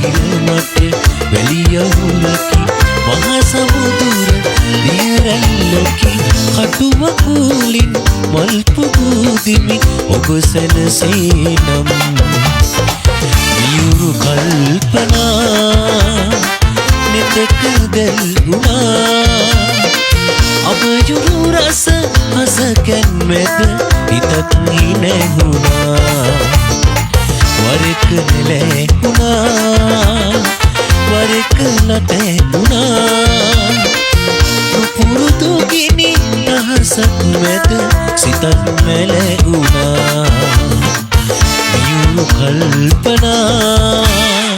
හිරමට වැලියහුලකි මහා සමුදුර දියරැල්ලකි කටුව කුලින් මල් පුබුදිමි ඔබ සැනසේනම් වියුරු කල්පනා නිතක දැල්ුණා අබයුරු රස හසකැන් මැද හිතක් හිනැහුණා වරක නෙලැහුණා